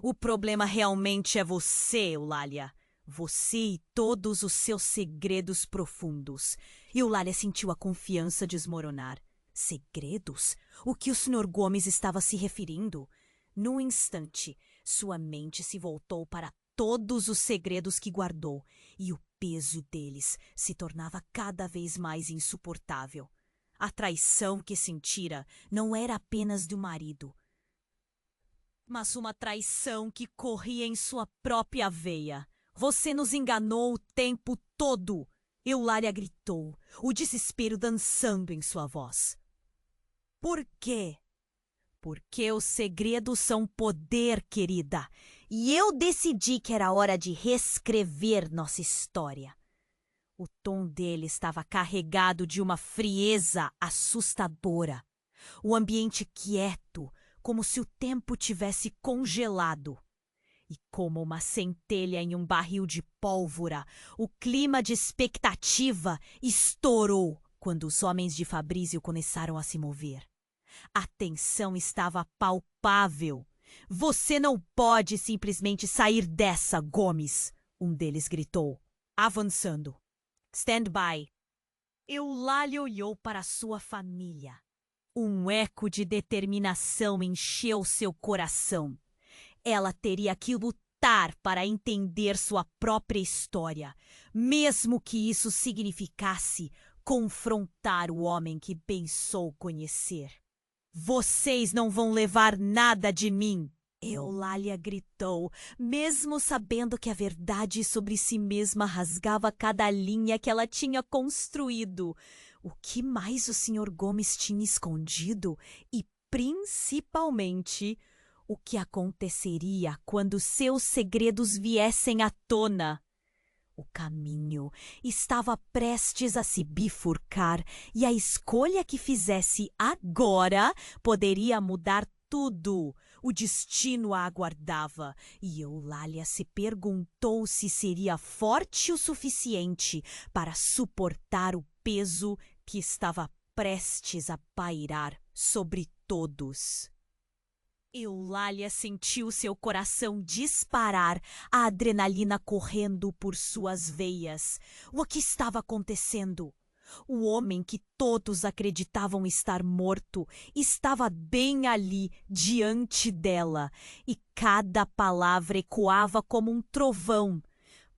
O problema realmente é você, Eulália. Você e todos os seus segredos profundos. Eulália sentiu a confiança desmoronar. Segredos? O que o Sr. Gomes estava se referindo? Num instante, sua mente se voltou para todos os segredos que guardou, e o peso deles se tornava cada vez mais insuportável. A traição que sentira não era apenas do marido, mas uma traição que corria em sua própria veia. Você nos enganou o tempo todo! Eulália gritou, o desespero dançando em sua voz. Por quê? Porque os segredos são poder, querida. E eu decidi que era hora de reescrever nossa história. O tom dele estava carregado de uma frieza assustadora. O ambiente quieto, como se o tempo tivesse congelado. E como uma centelha em um barril de pólvora, o clima de expectativa estourou quando os homens de Fabrício começaram a se mover. A tensão estava palpável. Você não pode simplesmente sair dessa, Gomes, um deles gritou, avançando. Stand by. Eulália olhou para sua família. Um eco de determinação encheu seu coração. Ela teria que lutar para entender sua própria história, mesmo que isso significasse confrontar o homem que pensou conhecer. Vocês não vão levar nada de mim! Eulália gritou, mesmo sabendo que a verdade sobre si mesma rasgava cada linha que ela tinha construído. O que mais o Sr. Gomes tinha escondido e, principalmente, o que aconteceria quando seus segredos viessem à tona? O caminho estava prestes a se bifurcar e a escolha que fizesse agora poderia mudar tudo. O destino a aguardava e Eulália se perguntou se seria forte o suficiente para suportar o peso que estava prestes a pairar sobre todos. Eulália sentiu seu coração disparar, a adrenalina correndo por suas veias. O que estava acontecendo? O homem que todos acreditavam estar morto estava bem ali, diante dela, e cada palavra ecoava como um trovão.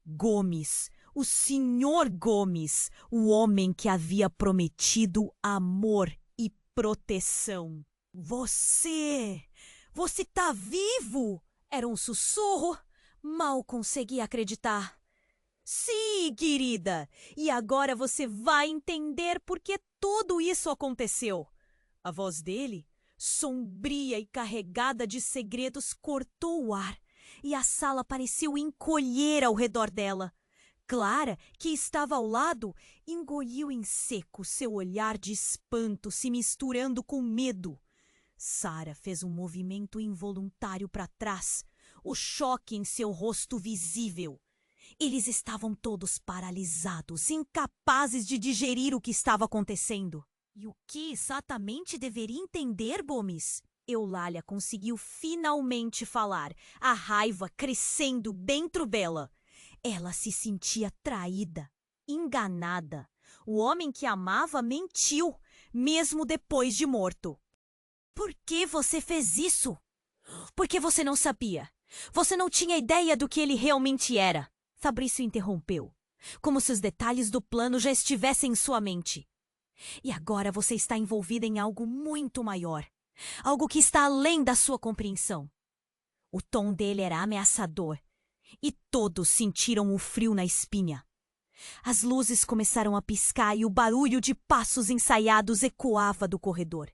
Gomes, o Sr. Gomes, o homem que havia prometido amor e proteção. Você tá vivo? Era um sussurro. Mal conseguia acreditar. Sim, querida. E agora você vai entender por que tudo isso aconteceu. A voz dele, sombria e carregada de segredos, cortou o ar. E a sala pareceu encolher ao redor dela. Clara, que estava ao lado, engoliu em seco, seu olhar de espanto se misturando com medo. Sara fez um movimento involuntário para trás, o choque em seu rosto visível. Eles estavam todos paralisados, incapazes de digerir o que estava acontecendo. E o que exatamente deveria entender, Gomes? Eulália conseguiu finalmente falar, a raiva crescendo dentro dela. Ela se sentia traída, enganada. O homem que amava mentiu, mesmo depois de morto. Por que você fez isso? Porque você não sabia. Você não tinha ideia do que ele realmente era. Fabrício interrompeu, como se os detalhes do plano já estivessem em sua mente. E agora você está envolvida em algo muito maior. Algo que está além da sua compreensão. O tom dele era ameaçador. E todos sentiram o frio na espinha. As luzes começaram a piscar e o barulho de passos ensaiados ecoava do corredor.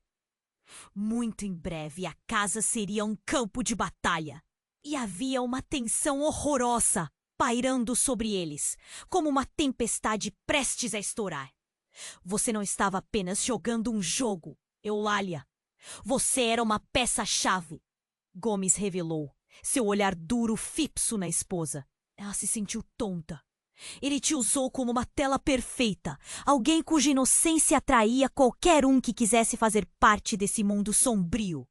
Muito em breve a casa seria um campo de batalha. E havia uma tensão horrorosa pairando sobre eles, como uma tempestade prestes a estourar. Você não estava apenas jogando um jogo, Eulália. Você era uma peça-chave. Gomes revelou, seu olhar duro fixo na esposa. Ela se sentiu tonta. Ele te usou como uma tela perfeita, alguém cuja inocência atraía qualquer um que quisesse fazer parte desse mundo sombrio.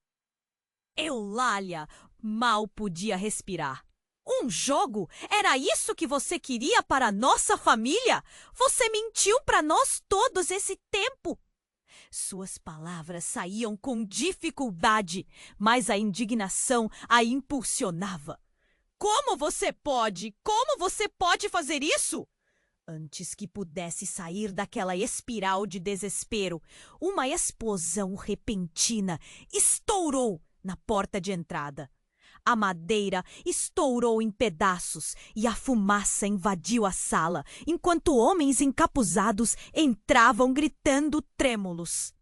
Eulália, Mal podia respirar. Um jogo? Era isso que você queria para nossa família? Você mentiu para nós todos esse tempo. Suas palavras saíam com dificuldade, mas a indignação a impulsionava. Como você pode? Como você pode fazer isso? Antes que pudesse sair daquela espiral de desespero, uma explosão repentina estourou na porta de entrada. A madeira estourou em pedaços e a fumaça invadiu a sala, enquanto homens encapuzados entravam gritando trêmulos.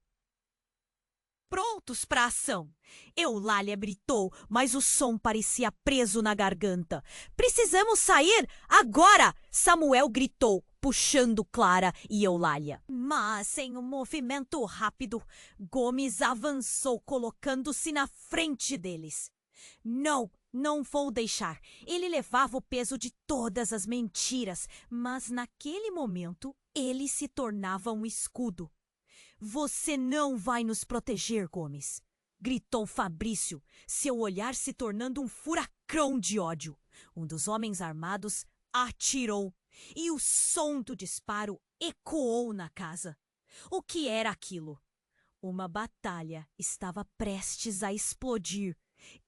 Prontos para a ação! Eulália gritou, mas o som parecia preso na garganta. Precisamos sair agora! Samuel gritou, puxando Clara e Eulália. Mas, em um movimento rápido, Gomes avançou, colocando-se na frente deles. Não vou deixar. Ele levava o peso de todas as mentiras, mas naquele momento ele se tornava um escudo. Você não vai nos proteger, Gomes, gritou Fabrício, seu olhar se tornando um furacão de ódio. Um dos homens armados atirou e o som do disparo ecoou na casa. O que era aquilo? Uma batalha estava prestes a explodir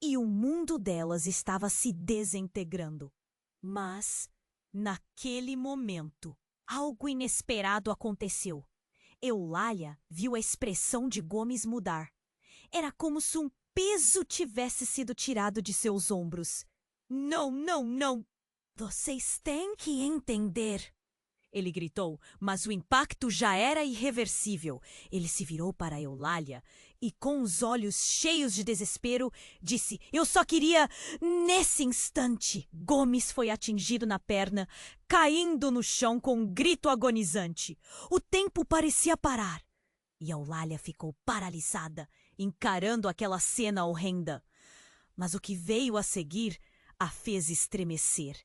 e o mundo delas estava se desintegrando. Mas, naquele momento, algo inesperado aconteceu. Eulália viu a expressão de Gomes mudar. Era como se um peso tivesse sido tirado de seus ombros. Não! Vocês têm que entender! Ele gritou, mas o impacto já era irreversível. Ele se virou para Eulália e, com os olhos cheios de desespero, disse: Eu só queria... Nesse instante, Gomes foi atingido na perna, caindo no chão com um grito agonizante. O tempo parecia parar e Eulália ficou paralisada, encarando aquela cena horrenda. Mas o que veio a seguir a fez estremecer.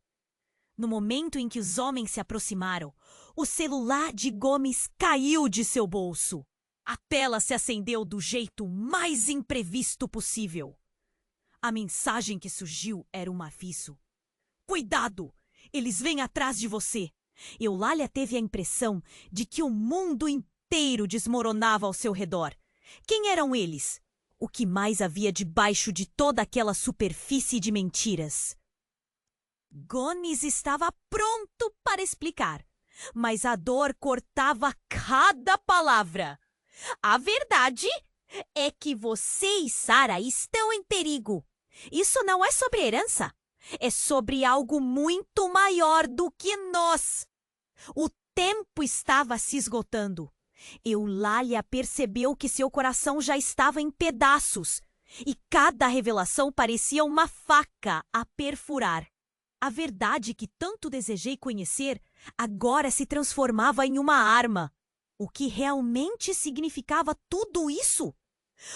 No momento em que os homens se aproximaram, o celular de Gomes caiu de seu bolso. A tela se acendeu do jeito mais imprevisto possível. A mensagem que surgiu era um aviso. Cuidado! Eles vêm atrás de você! Eulália teve a impressão de que o mundo inteiro desmoronava ao seu redor. Quem eram eles? O que mais havia debaixo de toda aquela superfície de mentiras? Gomes estava pronto para explicar, mas a dor cortava cada palavra. A verdade é que você e Sara estão em perigo. Isso não é sobre herança. É sobre algo muito maior do que nós. O tempo estava se esgotando. Eulália percebeu que seu coração já estava em pedaços e cada revelação parecia uma faca a perfurar. A verdade que tanto desejei conhecer agora se transformava em uma arma. O que realmente significava tudo isso?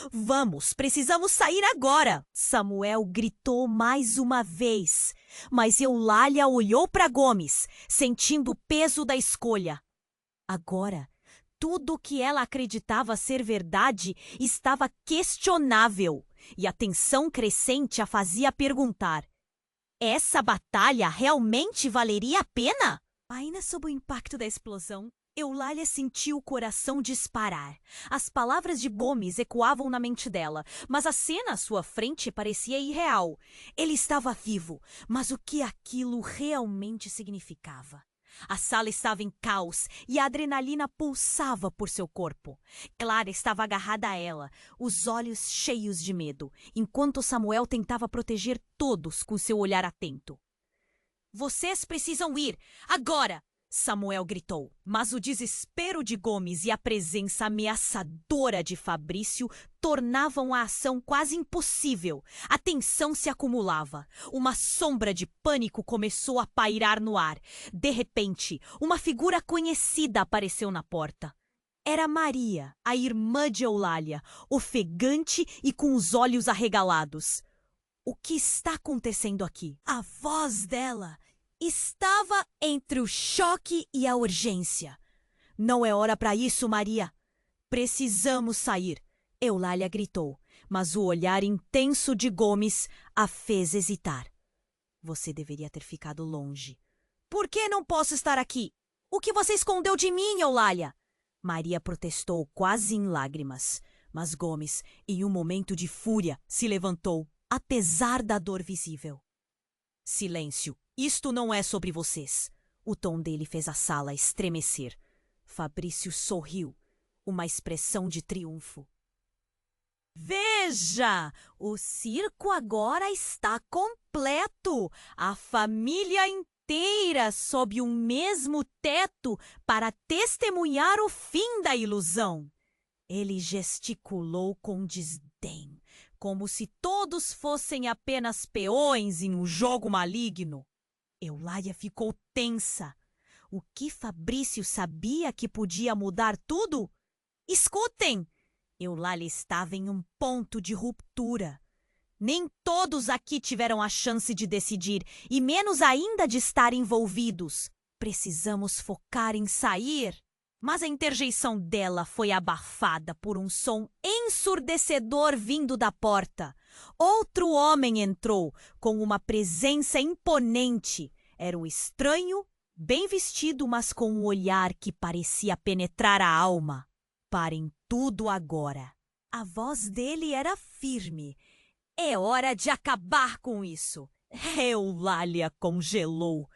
Vamos, precisamos sair agora! Samuel gritou mais uma vez, mas Eulália olhou para Gomes, sentindo o peso da escolha. Agora, tudo o que ela acreditava ser verdade estava questionável, e a tensão crescente a fazia perguntar: essa batalha realmente valeria a pena? Ainda sob o impacto da explosão, Eulália sentiu o coração disparar. As palavras de Gomes ecoavam na mente dela, mas a cena à sua frente parecia irreal. Ele estava vivo, mas o que aquilo realmente significava? A sala estava em caos e a adrenalina pulsava por seu corpo. Clara estava agarrada a ela, os olhos cheios de medo, enquanto Samuel tentava proteger todos com seu olhar atento. Vocês precisam ir, agora! Samuel gritou, mas o desespero de Gomes e a presença ameaçadora de Fabrício tornavam a ação quase impossível. A tensão se acumulava. Uma sombra de pânico começou a pairar no ar. De repente, uma figura conhecida apareceu na porta. Era Maria, a irmã de Eulália, ofegante e com os olhos arregalados. O que está acontecendo aqui? A voz dela estava entre o choque e a urgência. Não é hora para isso, Maria. Precisamos sair, Eulália gritou, mas o olhar intenso de Gomes a fez hesitar. Você deveria ter ficado longe. Por que não posso estar aqui? O que você escondeu de mim, Eulália? Maria protestou quase em lágrimas, mas Gomes, em um momento de fúria, se levantou, apesar da dor visível. Silêncio, isto não é sobre vocês. O tom dele fez a sala estremecer. Fabrício sorriu, uma expressão de triunfo. Veja! O circo agora está completo! A família inteira sob um mesmo teto para testemunhar o fim da ilusão. Ele gesticulou com desdém, como se todos fossem apenas peões em um jogo maligno. Eulália ficou tensa. O que Fabrício sabia que podia mudar tudo? Escutem! Eulália estava em um ponto de ruptura. Nem todos aqui tiveram a chance de decidir, e menos ainda de estar envolvidos. Precisamos focar em sair. Mas a interjeição dela foi abafada por um som ensurdecedor vindo da porta. Outro homem entrou, com uma presença imponente. Era um estranho, bem vestido, mas com um olhar que parecia penetrar a alma. Parem tudo agora. A voz dele era firme. É hora de acabar com isso. Eulália congelou.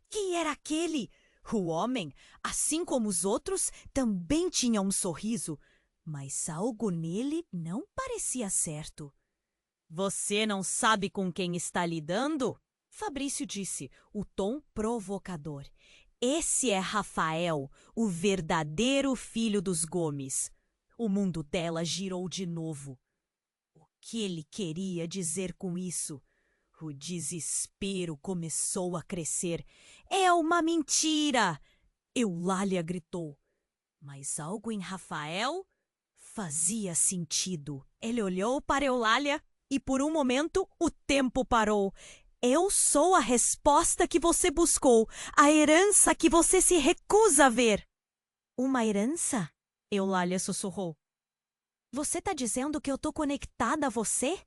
Quem era aquele? O homem, assim como os outros, também tinha um sorriso, mas algo nele não parecia certo. Você não sabe com quem está lidando? Fabrício disse, o tom provocador. Esse é Rafael, o verdadeiro filho dos Gomes. O mundo dela girou de novo. O que ele queria dizer com isso? O desespero começou a crescer. É uma mentira! Eulália gritou. Mas algo em Rafael fazia sentido. Ele olhou para Eulália e por um momento o tempo parou. Eu sou a resposta que você buscou, a herança que você se recusa a ver. Uma herança? Eulália sussurrou. Você está dizendo que eu estou conectada a você?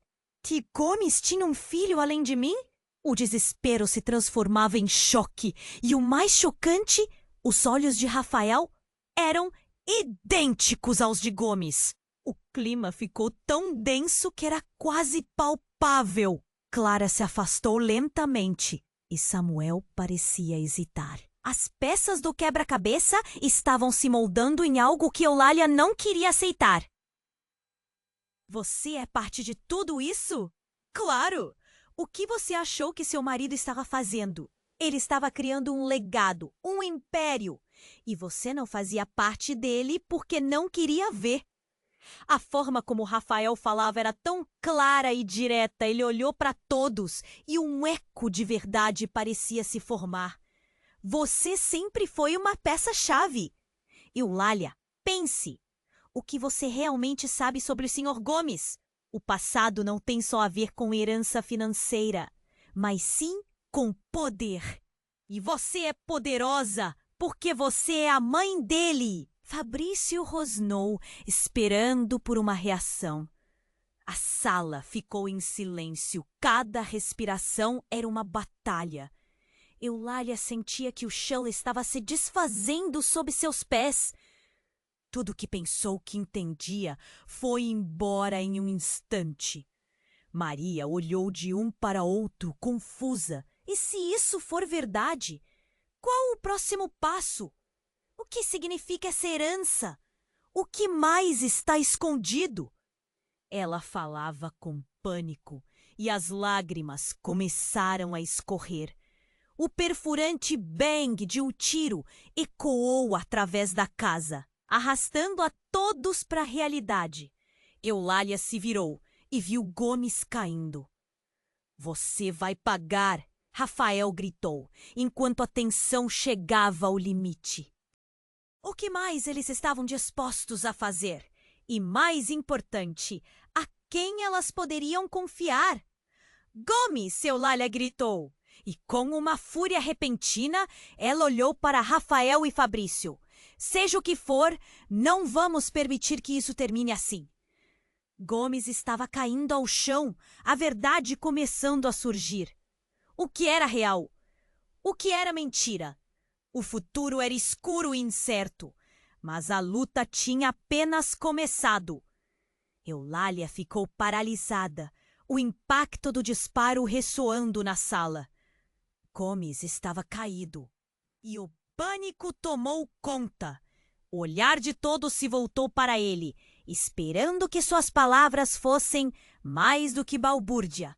Que Gomes tinha um filho além de mim? O desespero se transformava em choque, e o mais chocante, os olhos de Rafael eram idênticos aos de Gomes. O clima ficou tão denso que era quase palpável. Clara se afastou lentamente e Samuel parecia hesitar. As peças do quebra-cabeça estavam se moldando em algo que Eulália não queria aceitar. Você é parte de tudo isso? Claro! O que você achou que seu marido estava fazendo? Ele estava criando um legado, um império. E você não fazia parte dele porque não queria ver. A forma como Rafael falava era tão clara e direta. Ele olhou para todos e um eco de verdade parecia se formar. Você sempre foi uma peça-chave. Eulália, pense. O que você realmente sabe sobre o Sr. Gomes? O passado não tem só a ver com herança financeira, mas sim com poder. E você é poderosa porque você é a mãe dele. Fabrício rosnou, esperando por uma reação. A sala ficou em silêncio. Cada respiração era uma batalha. Eulália sentia que o chão estava se desfazendo sob seus pés. Tudo que pensou que entendia foi embora em um instante. Maria olhou de um para outro, confusa. E se isso for verdade? Qual o próximo passo? O que significa essa herança? O que mais está escondido? Ela falava com pânico e as lágrimas começaram a escorrer. O perfurante bang de um tiro ecoou através da casa, arrastando a todos para a realidade. Eulália se virou e viu Gomes caindo. Você vai pagar, Rafael gritou, enquanto a tensão chegava ao limite. O que mais eles estavam dispostos a fazer? E mais importante, a quem elas poderiam confiar? Gomes, Eulália gritou. E com uma fúria repentina, ela olhou para Rafael e Fabrício. Seja o que for, não vamos permitir que isso termine assim. Gomes estava caindo ao chão, a verdade começando a surgir. O que era real? O que era mentira? O futuro era escuro e incerto, mas a luta tinha apenas começado. Eulália ficou paralisada, o impacto do disparo ressoando na sala. Gomes estava caído, e o pânico tomou conta. O olhar de todos se voltou para ele, esperando que suas palavras fossem mais do que balbúrdia.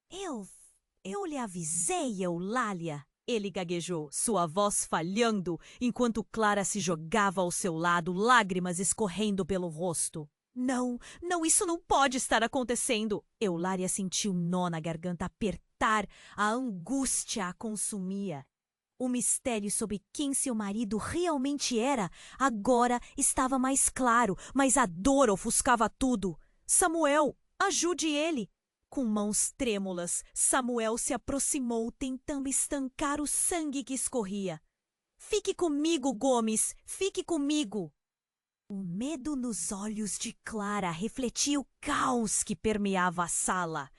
Eu lhe avisei, Eulália, ele gaguejou, sua voz falhando, enquanto Clara se jogava ao seu lado, lágrimas escorrendo pelo rosto. Não, isso não pode estar acontecendo. Eulália sentiu um nó na garganta apertar, a angústia a consumia. O mistério sobre quem seu marido realmente era agora estava mais claro, mas a dor ofuscava tudo. Samuel, ajude ele! Com mãos trêmulas, Samuel se aproximou, tentando estancar o sangue que escorria. Fique comigo, Gomes, fique comigo! O medo nos olhos de Clara refletia o caos que permeava a sala.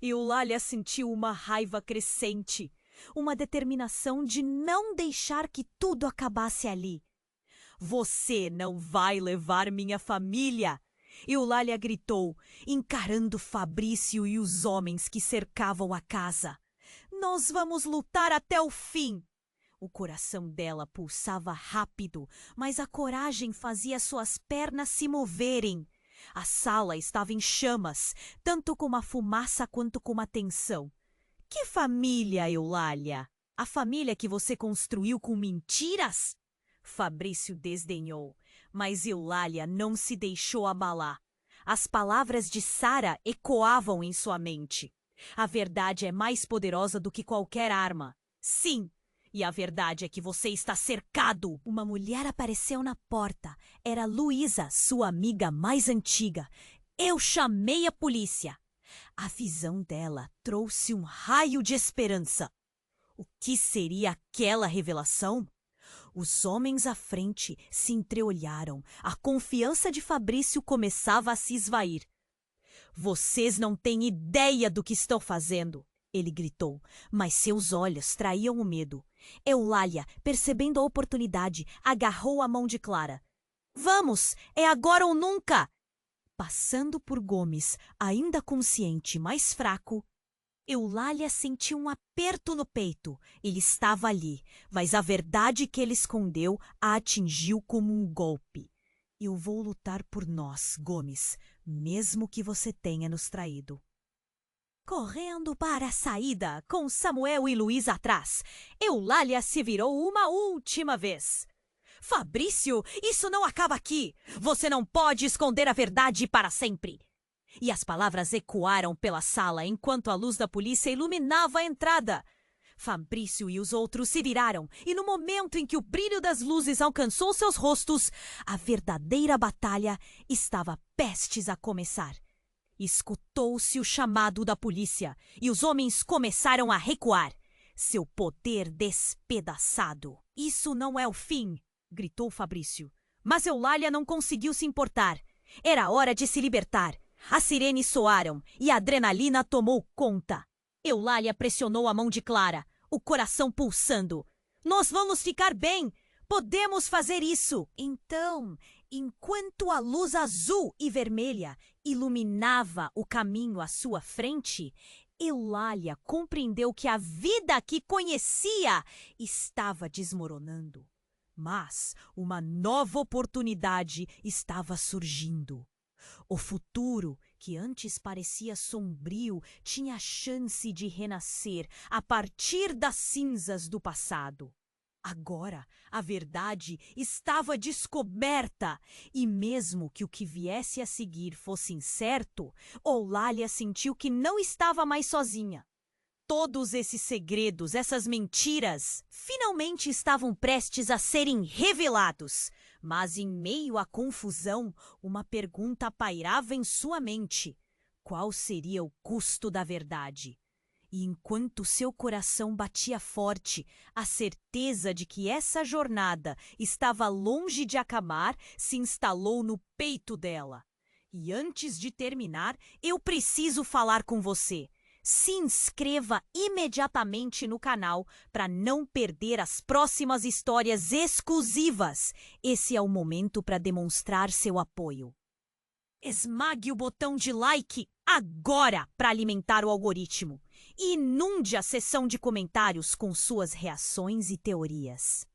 Eulália sentiu uma raiva crescente, uma determinação de não deixar que tudo acabasse ali. Você não vai levar minha família! Eulália gritou, encarando Fabrício e os homens que cercavam a casa. Nós vamos lutar até o fim! O coração dela pulsava rápido, mas a coragem fazia suas pernas se moverem. A sala estava em chamas, tanto com a fumaça quanto com a tensão. Que família, Eulália? A família que você construiu com mentiras? Fabrício desdenhou, mas Eulália não se deixou abalar. As palavras de Sara ecoavam em sua mente. A verdade é mais poderosa do que qualquer arma. Sim, e a verdade é que você está cercado. Uma mulher apareceu na porta. Era Luísa, sua amiga mais antiga. Eu chamei a polícia. A visão dela trouxe um raio de esperança. O que seria aquela revelação? Os homens à frente se entreolharam. A confiança de Fabrício começava a se esvair. Vocês não têm ideia do que estão fazendo, ele gritou, mas seus olhos traíam o medo. Eulália, percebendo a oportunidade, agarrou a mão de Clara. Vamos, é agora ou nunca! Passando por Gomes, ainda consciente, mais fraco, Eulália sentiu um aperto no peito. Ele estava ali, mas a verdade que ele escondeu a atingiu como um golpe. Eu vou lutar por nós, Gomes, mesmo que você tenha nos traído. Correndo para a saída, com Samuel e Luísa atrás, Eulália se virou uma última vez. Fabrício, isso não acaba aqui! Você não pode esconder a verdade para sempre! E as palavras ecoaram pela sala enquanto a luz da polícia iluminava a entrada. Fabrício e os outros se viraram, e no momento em que o brilho das luzes alcançou seus rostos, a verdadeira batalha estava prestes a começar. Escutou-se o chamado da polícia, e os homens começaram a recuar, seu poder despedaçado. Isso não é o fim, gritou Fabrício. Mas Eulália não conseguiu se importar. Era hora de se libertar. As sirenes soaram e a adrenalina tomou conta. Eulália pressionou a mão de Clara, o coração pulsando. Nós vamos ficar bem! Podemos fazer isso! Então, enquanto a luz azul e vermelha iluminava o caminho à sua frente, Eulália compreendeu que a vida que conhecia estava desmoronando. Mas uma nova oportunidade estava surgindo. O futuro, que antes parecia sombrio, tinha a chance de renascer a partir das cinzas do passado. Agora, a verdade estava descoberta, e mesmo que o que viesse a seguir fosse incerto, Eulália sentiu que não estava mais sozinha. Todos esses segredos, essas mentiras, finalmente estavam prestes a serem revelados. Mas em meio à confusão, uma pergunta pairava em sua mente. Qual seria o custo da verdade? E enquanto seu coração batia forte, a certeza de que essa jornada estava longe de acabar se instalou no peito dela. E antes de terminar, eu preciso falar com você. Se inscreva imediatamente no canal para não perder as próximas histórias exclusivas. Esse é o momento para demonstrar seu apoio. Esmague o botão de like agora para alimentar o algoritmo. E inunde a seção de comentários com suas reações e teorias.